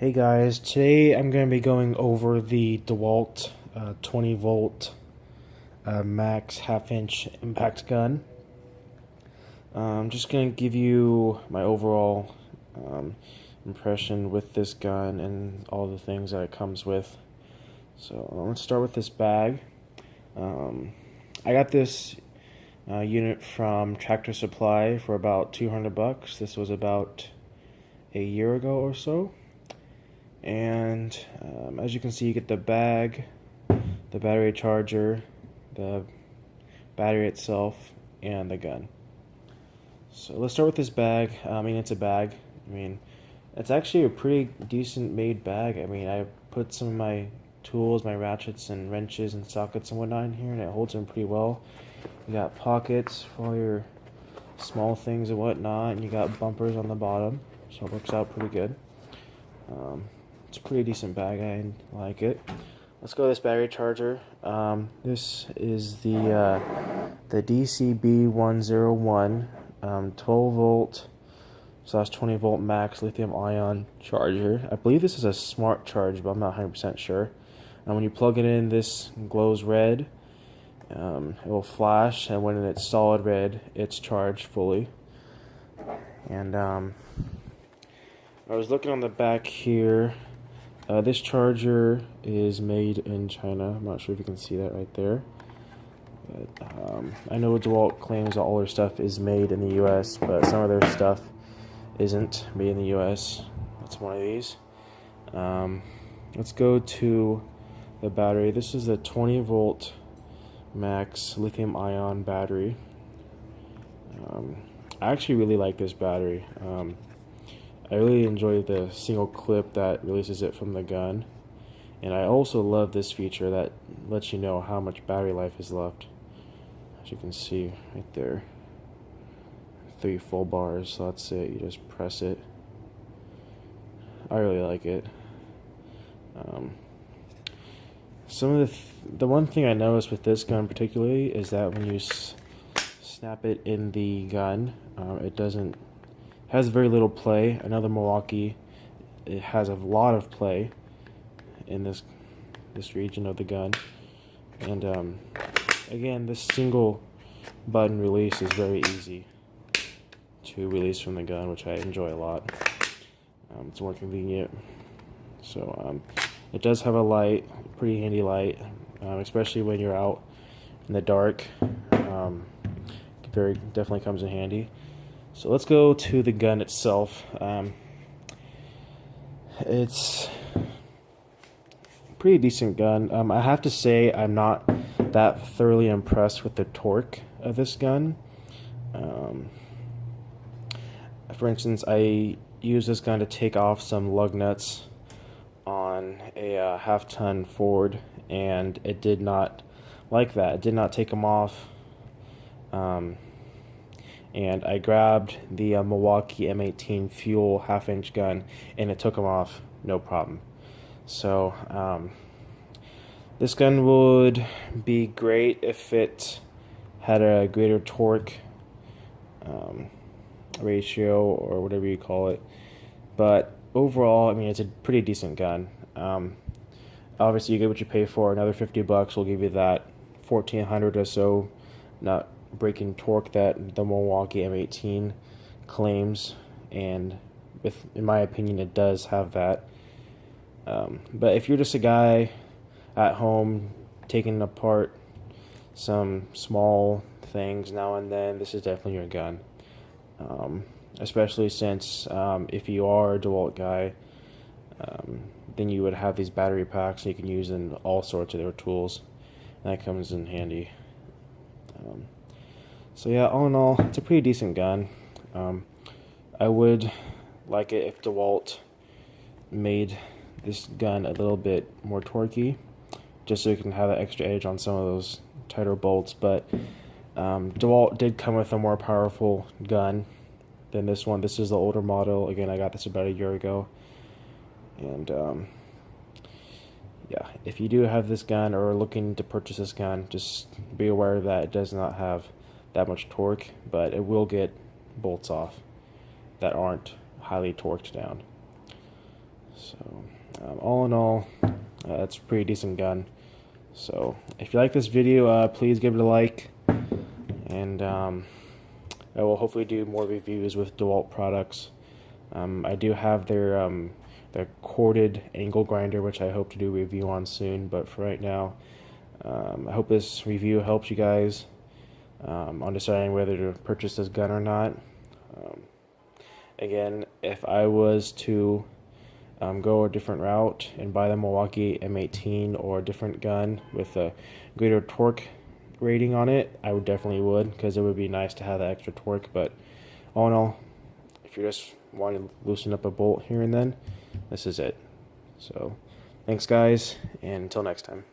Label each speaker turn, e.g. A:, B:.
A: Hey guys, today I'm going to be going over the Dewalt 20 volt max half-inch impact gun. I'm just going to give you my overall impression with this gun and all the things that it comes with. So let's start with this bag. I got this unit from Tractor Supply for about $200. This was about a year ago or so. And as you can see, you get the bag, the battery charger, the battery itself, and the gun. So let's start with this bag. It's a bag. It's actually a pretty decent made bag. I put some of my tools, my ratchets and wrenches and sockets and whatnot in here, and it holds them pretty well. You got pockets for all your small things and whatnot, and you got bumpers on the bottom, so it works out pretty good. It's a pretty decent bag. I like it. Let's go to this battery charger. This is the DCB101 12 volt / 20 volt max lithium ion charger. I believe this is a smart charge, but I'm not 100% sure. And when you plug it in, this glows red. It will flash, and when it's solid red, it's charged fully. And I was looking on the back here. This charger is made in China. I'm not sure if you can see that right there. But, I know Dewalt claims that all their stuff is made in the US, but some of their stuff isn't made in the US. That's one of these. Let's go to the battery. This is a 20 volt max lithium ion battery. I actually really like this battery. I really enjoy the single clip that releases it from the gun, and I also love this feature that lets you know how much battery life is left. As you can see right there, 3 full bars, so that's it. You just press it. I really like it. Some of the one thing I noticed with this gun particularly is that when you snap it in the gun, it has very little play. Another Milwaukee, it has a lot of play in this region of the gun. And again, this single button release is very easy to release from the gun, which I enjoy a lot. It's more convenient. So it does have a light, pretty handy light, especially when you're out in the dark. Definitely comes in handy. So let's go to the gun itself. It's a pretty decent gun. I have to say I'm not that thoroughly impressed with the torque of this gun. For instance, I used this gun to take off some lug nuts on a half-ton Ford, and it did not like that. It did not take them off. And I grabbed the Milwaukee M18 fuel half-inch gun, and it took them off no problem. So this gun would be great if it had a greater torque ratio or whatever you call it. But overall, it's a pretty decent gun. Obviously, you get what you pay for. Another $50 will give you that 1400 or so, not breaking torque that the Milwaukee M18 claims, and in my opinion, it does have that. But if you're just a guy at home taking apart some small things now and then, this is definitely your gun. Especially since if you are a Dewalt guy, then you would have these battery packs you can use in all sorts of their tools, and that comes in handy. So yeah, all in all, it's a pretty decent gun. I would like it if Dewalt made this gun a little bit more torquey, just so you can have that extra edge on some of those tighter bolts. But Dewalt did come with a more powerful gun than this one. This is the older model. Again, I got this about a year ago. And yeah, if you do have this gun or are looking to purchase this gun, just be aware that it does not have that much torque, but it will get bolts off that aren't highly torqued down. So all in all, it's a pretty decent gun. So if you like this video, please give it a like, and I will hopefully do more reviews with Dewalt products. I do have their corded angle grinder, which I hope to do a review on soon, but for right now, I hope this review helps you guys on deciding whether to purchase this gun or not. Again, if I was to go a different route and buy the Milwaukee M18 or a different gun with a greater torque rating on it, I would, because it would be nice to have that extra torque. But all in all, if you're just wanting to loosen up a bolt here and then, this is it. So thanks guys, and until next time.